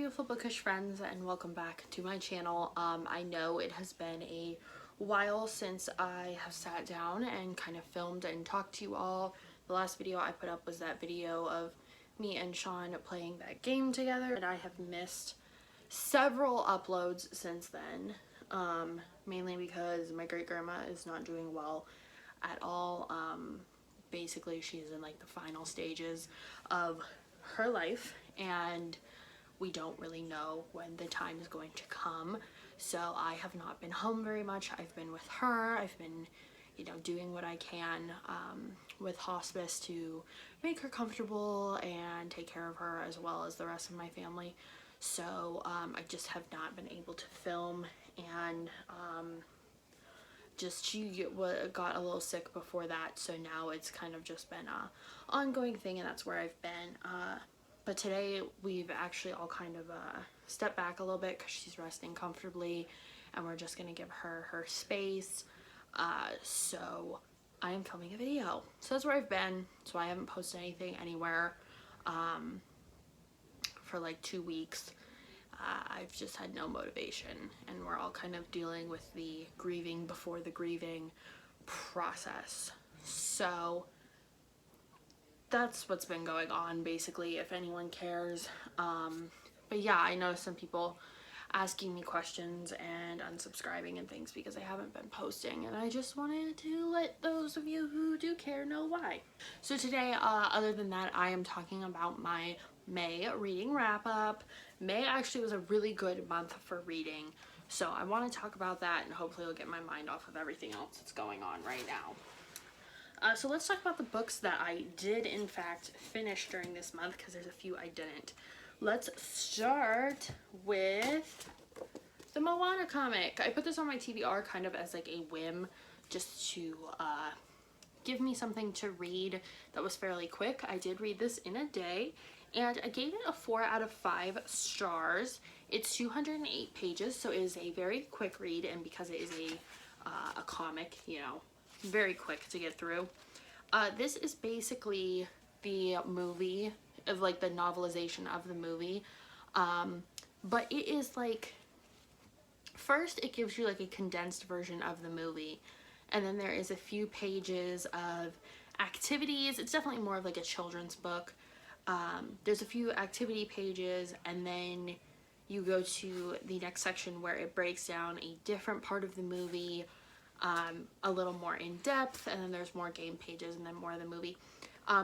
beautiful bookish friends, and welcome back to my channel. I know it has been a while since I have sat down and kind of filmed and talked to you all. The last video I put up was that video of me and Sean playing that game together, and I have missed several uploads since then, mainly because my great grandma is not doing well at all. Basically she's in like the final stages of her life, and we don't really know when the time is going to come, so I have not been home very much. I've been with her. I've been, you know, doing what I can with hospice to make her comfortable and take care of her as well as the rest of my family. So I just have not been able to film, and just she got a little sick before that, so now it's kind of just been a ongoing thing, and that's where I've been. But today we've actually all kind of stepped back a little bit because she's resting comfortably, and we're just gonna give her her space. So I am filming a video, so that's where I've been. So I haven't posted anything anywhere for like 2 weeks. I've just had no motivation, and we're all kind of dealing with the grieving before the grieving process. So that's what's been going on, basically, if anyone cares. But yeah, I know some people asking me questions and unsubscribing and things because I haven't been posting, and I just wanted to let those of you who do care know why. So today, other than that, I am talking about my May reading wrap up. May actually was a really good month for reading, so I want to talk about that, and hopefully it'll get my mind off of everything else that's going on right now. So let's talk about the books that I did in fact finish during this month, because there's a few I didn't. Let's start with the Moana comic. I put this on my TBR kind of as like a whim, just to give me something to read that was fairly quick. I did read this in a day, and I gave it a 4 out of 5 stars. It's 208 pages, so it is a very quick read, and because it is a comic, you know, very quick to get through. This is basically the movie of like the novelization of the movie, but it is like, first it gives you like a condensed version of the movie, and then there is a few pages of activities. It's definitely more of like a children's book. There's a few activity pages, and then you go to the next section where it breaks down a different part of the movie a little more in depth, and then there's more game pages, and then more of the movie.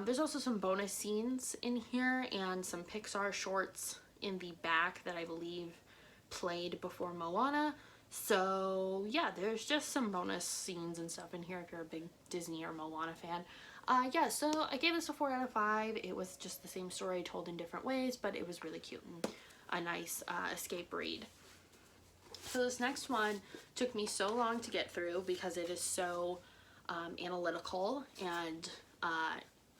There's also some bonus scenes in here and some Pixar shorts in the back that I believe played before Moana. So yeah, there's just some bonus scenes and stuff in here if you're a big Disney or Moana fan. Yeah, so I gave this a 4 out of 5. It was just the same story told in different ways, but it was really cute and a nice escape read. So this next one took me so long to get through because it is so analytical and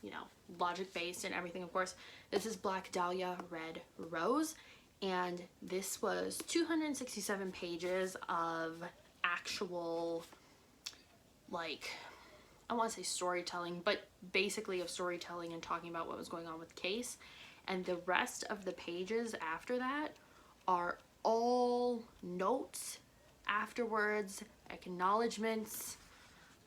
you know, logic based and everything. Of course, this is Black Dahlia Red Rose, and this was 267 pages of actual, like, I want to say storytelling, but basically of storytelling and talking about what was going on with the case. And the rest of the pages after that are all notes afterwards, acknowledgements,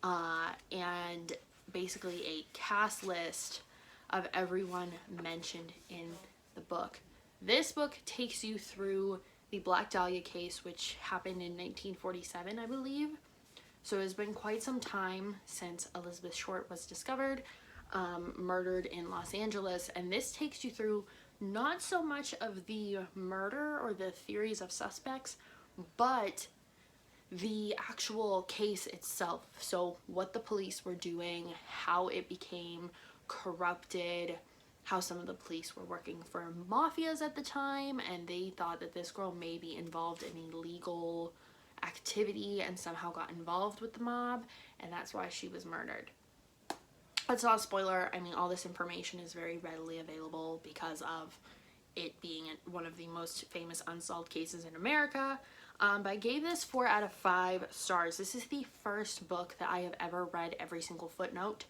and basically a cast list of everyone mentioned in the book. This book takes you through the Black Dahlia case, which happened in 1947, I believe. So it's been quite some time since Elizabeth Short was discovered, murdered in Los Angeles, and this takes you through not so much of the murder or the theories of suspects, but the actual case itself. So what the police were doing, how it became corrupted, how some of the police were working for mafias at the time, and they thought that this girl may be involved in illegal activity and somehow got involved with the mob, and that's why she was murdered. That's not a spoiler. I mean, all this information is very readily available because of it being one of the most famous unsolved cases in America. But I gave this 4 out of 5 stars. This is the first book that I have ever read every single footnote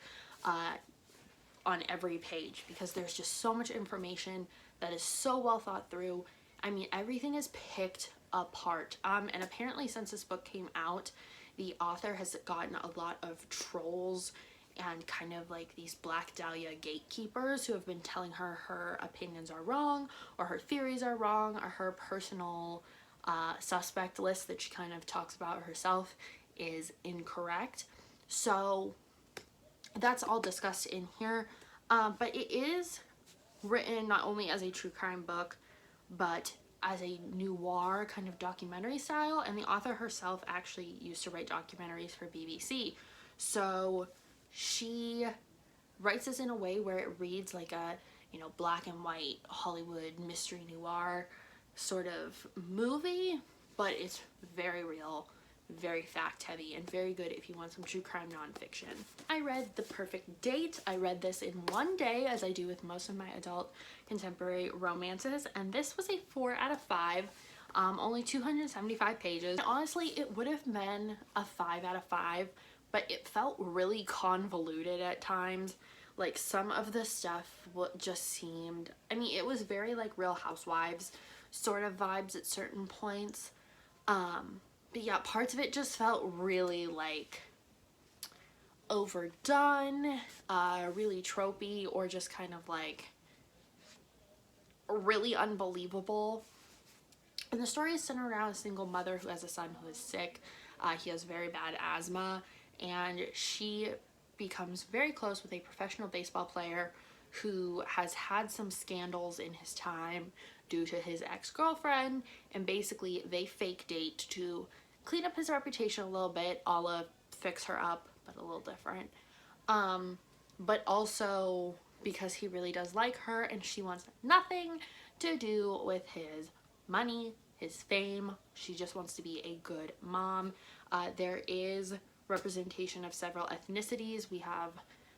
on every page, because there's just so much information that is so well thought through, I mean, everything is picked apart. And apparently since this book came out, the author has gotten a lot of trolls and kind of like these Black Dahlia gatekeepers who have been telling her her opinions are wrong, or her theories are wrong, or her personal suspect list that she kind of talks about herself is incorrect. So that's all discussed in here. But it is written not only as a true crime book, but as a noir kind of documentary style, and the author herself actually used to write documentaries for BBC. So she writes this in a way where it reads like a, you know, black and white Hollywood mystery noir sort of movie, but it's very real, very fact heavy, and very good if you want some true crime nonfiction. I read The Perfect Date. I read this in one day, as I do with most of my adult contemporary romances, and this was a 4 out of 5. Only 275 pages. Honestly, it would have been a 5 out of 5, but it felt really convoluted at times. Like, some of the stuff just seemed, I mean, it was very like Real Housewives sort of vibes at certain points. But yeah, parts of it just felt really like overdone, really tropey, or just kind of like really unbelievable. And the story is centered around a single mother who has a son who is sick. He has very bad asthma, and she becomes very close with a professional baseball player who has had some scandals in his time due to his ex-girlfriend, and basically they fake date to clean up his reputation a little bit, a la Fix Her Up, but a little different. But also because he really does like her, and she wants nothing to do with his money, his fame. She just wants to be a good mom. There is representation of several ethnicities. We have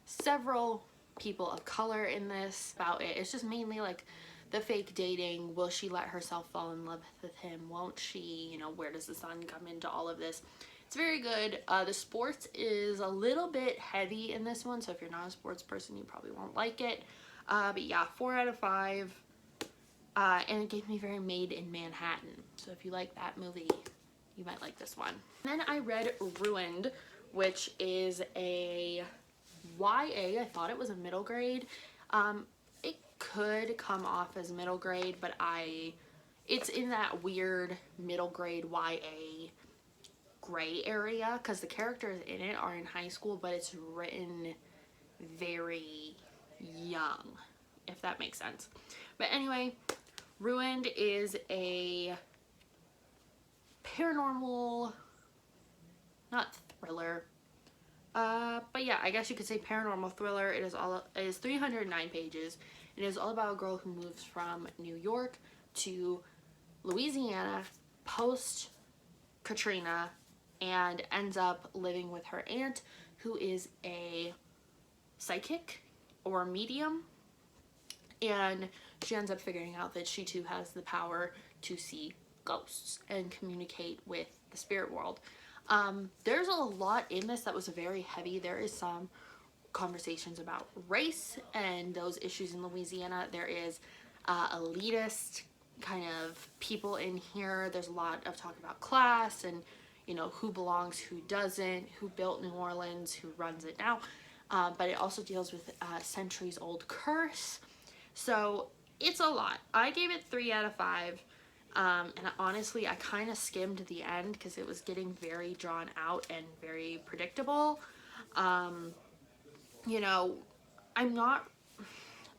several people of color in this. About it, it's just mainly like the fake dating. Will she let herself fall in love with him? Won't she? You know, where does the son come into all of this? It's very good. The sports is a little bit heavy in this one, so if you're not a sports person, you probably won't like it. But yeah, 4 out of 5. And it gave me very Made in Manhattan. So if you like that movie, you might like this one. And then I read Ruined, which is a YA. I thought it was a middle grade. It could come off as middle grade, but it's in that weird middle grade YA gray area, because the characters in it are in high school, but it's written very young, if that makes sense. But anyway, Ruined is a paranormal, not thriller, but yeah, I guess you could say paranormal thriller. It is 309 pages. It is all about a girl who moves from New York to Louisiana post Katrina and ends up living with her aunt, who is a psychic or medium, and she ends up figuring out that she too has the power to see ghosts and communicate with the spirit world. There's a lot in this that was very heavy. There is some conversations about race and those issues in Louisiana. There is elitist kind of people in here. There's a lot of talk about class and, you know, who belongs, who doesn't, who built New Orleans, who runs it now. But it also deals with a centuries old curse. So it's a lot. I gave it 3 out of 5. And honestly, I kind of skimmed the end because it was getting very drawn out and very predictable. You know, I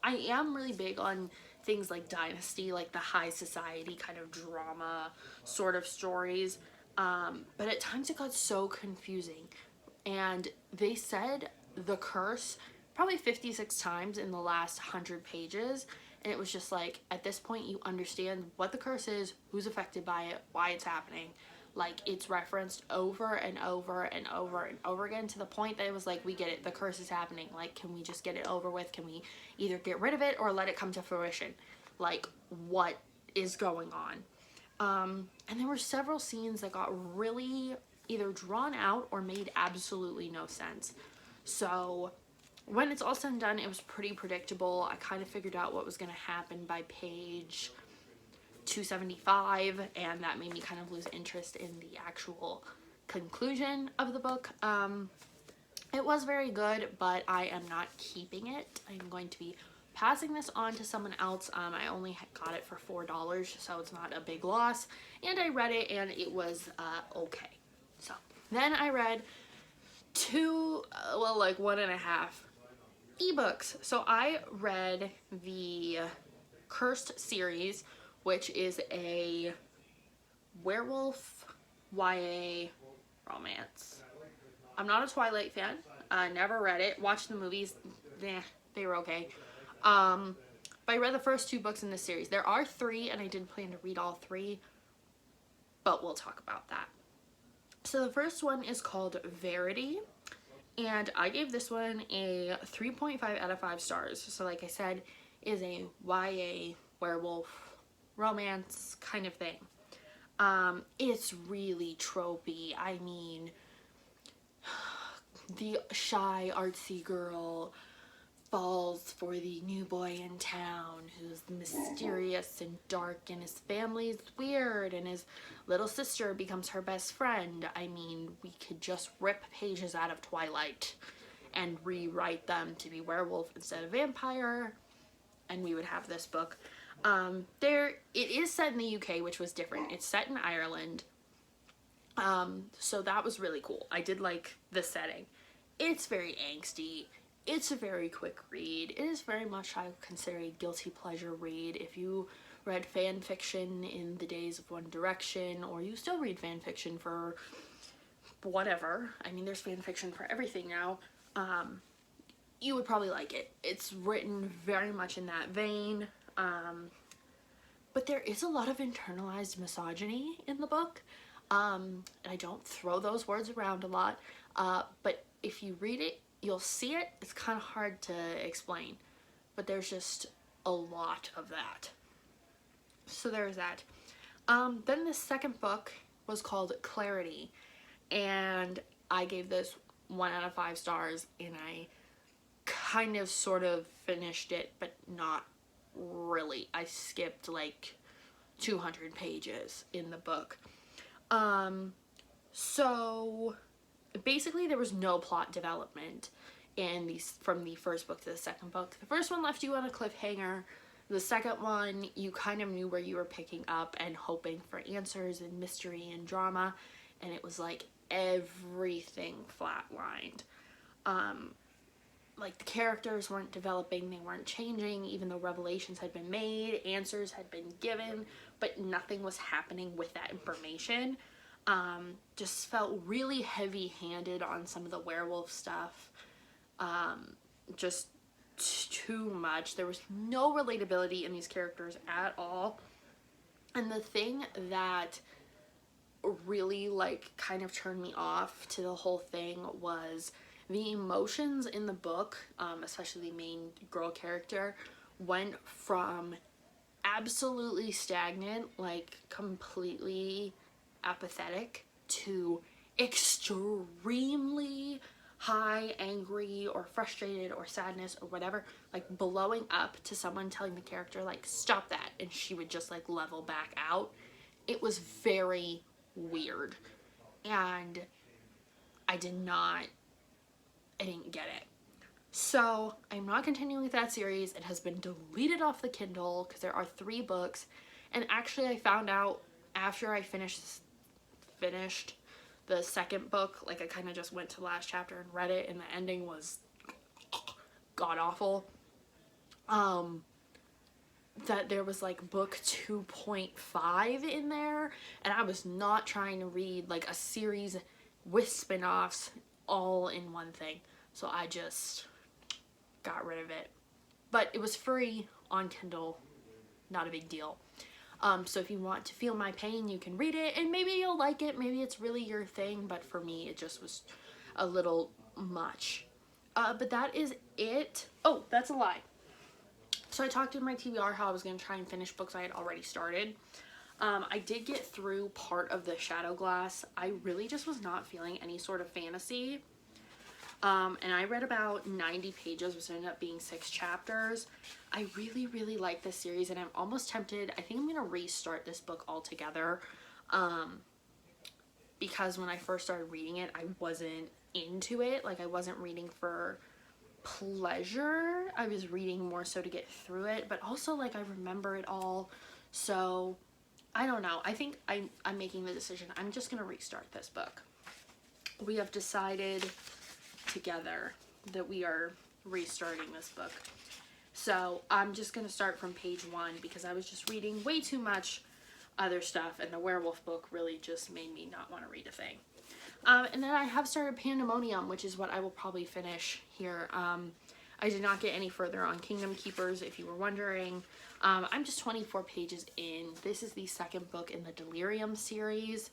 am really big on things like Dynasty, like the high society kind of drama sort of stories. But at times it got so confusing. And they said the curse probably 56 times in the last 100 pages. And it was just like, at this point you understand what the curse is, who's affected by it, why it's happening. Like, it's referenced over and over and over and over again, to the point that it was like, we get it, the curse is happening. Like, can we just get it over with? Can we either get rid of it or let it come to fruition? Like, what is going on? And there were several scenes that got really either drawn out or made absolutely no sense. So when it's all said and done, it was pretty predictable. I kind of figured out what was going to happen by page $2.75, and that made me kind of lose interest in the actual conclusion of the book. It was very good, but I am not keeping it. I'm going to be passing this on to someone else. I only got it for $4, so it's not a big loss, and I read it and it was okay. So then I read like 1.5 ebooks. So I read the Cursed series, which is a werewolf YA romance. I'm not a Twilight fan. I never read it. Watched the movies. They were okay. But I read the first 2 books in this series. There are 3, and I did plan to read all 3, but we'll talk about that. So the first one is called Verity, and I gave this one a 3.5 out of 5 stars. So like I said, is a YA werewolf romance kind of thing. It's really tropey. I mean, the shy artsy girl falls for the new boy in town who's mysterious and dark, and his family's weird, and his little sister becomes her best friend. I mean, we could just rip pages out of Twilight and rewrite them to be werewolf instead of vampire, and we would have this book. It is set in the UK, which was different. It's set in Ireland. So that was really cool. I did like the setting. It's very angsty. It's a very quick read. It is very much, I would consider, a guilty pleasure read. If you read fan fiction in the days of One Direction, or you still read fan fiction for whatever, I mean, there's fan fiction for everything now, you would probably like it. It's written very much in that vein, but there is a lot of internalized misogyny in the book. And I don't throw those words around a lot, but if you read it, you'll see it. It's kind of hard to explain, but there's just a lot of that. So there's that. Then the second book was called Clarity, and I gave this 1 out of 5 stars, and I kind of sort of finished it, but not really. I skipped like 200 pages in the book. So basically there was no plot development from the first book to the second book. The first one left you on a cliffhanger. The second one, you kind of knew where you were picking up and hoping for answers and mystery and drama, and it was like everything flatlined. Like the characters weren't developing, they weren't changing, even though revelations had been made, answers had been given, but nothing was happening with that information. Just felt really heavy-handed on some of the werewolf stuff. Just too much. There was no relatability in these characters at all. And the thing that really like kind of turned me off to the whole thing was the emotions in the book, especially the main girl character, went from absolutely stagnant, like completely apathetic, to extremely high, angry, or frustrated, or sadness, or whatever, like blowing up to someone telling the character like stop that, and she would just like level back out. It was very weird, and I didn't get it. So I'm not continuing with that series. It has been deleted off the Kindle because there are 3 books, and actually I found out after I finished the second book, like I kind of just went to the last chapter and read it, and the ending was god awful, that there was like book 2.5 in there, and I was not trying to read like a series with spin-offs all in one thing, so I just got rid of it. But it was free on Kindle, not a big deal. So if you want to feel my pain, you can read it, and maybe you'll like it, maybe it's really your thing, but for me it just was a little much. But that is it. Oh, that's a lie. So I talked in my TBR how I was going to try and finish books I had already started. I did get through part of the Shadow Glass. I really just was not feeling any sort of fantasy. And I read about 90 pages, which ended up being 6 chapters. I really, really like this series, and I'm almost tempted. I think I'm going to restart this book altogether, because when I first started reading it, I wasn't into it. Like, I wasn't reading for pleasure. I was reading more so to get through it, but also, like, I remember it all. So, I don't know. I think I'm making the decision. I'm just going to restart this book. We have decided together that we are restarting this book. So I'm just going to start from page 1 because I was just reading way too much other stuff, and the werewolf book really just made me not want to read a thing. And then I have started Pandemonium, which is what I will probably finish here. I did not get any further on Kingdom Keepers, if you were wondering. I'm just 24 pages in. This is the second book in the Delirium series,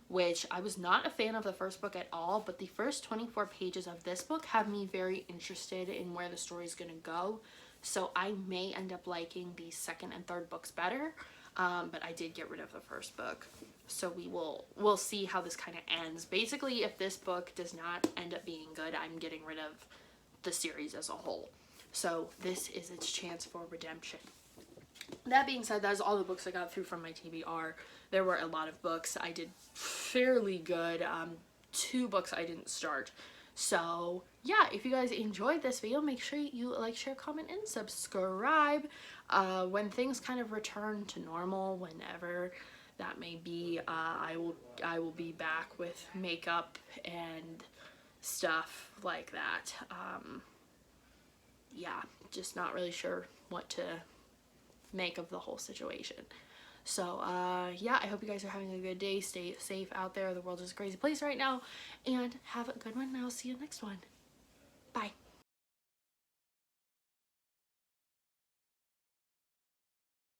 which I was not a fan of the first book at all, but the first 24 pages of this book have me very interested in where the story is going to go. So I may end up liking the second and third books better, but I did get rid of the first book. So we'll see how this kind of ends. Basically, if this book does not end up being good, I'm getting rid of the series as a whole. So this is its chance for redemption. That being said, that is all the books I got through from my TBR. There were a lot of books. I did fairly good. 2 books I didn't start. So yeah, if you guys enjoyed this video, make sure you like, share, comment, and subscribe. When things kind of return to normal, whenever that may be, I will be back with makeup and stuff like that. Yeah, just not really sure what to make of the whole situation. So yeah, I hope you guys are having a good day. Stay safe out there. The world is a crazy place right now, and have a good one, and I'll see you next one. Bye.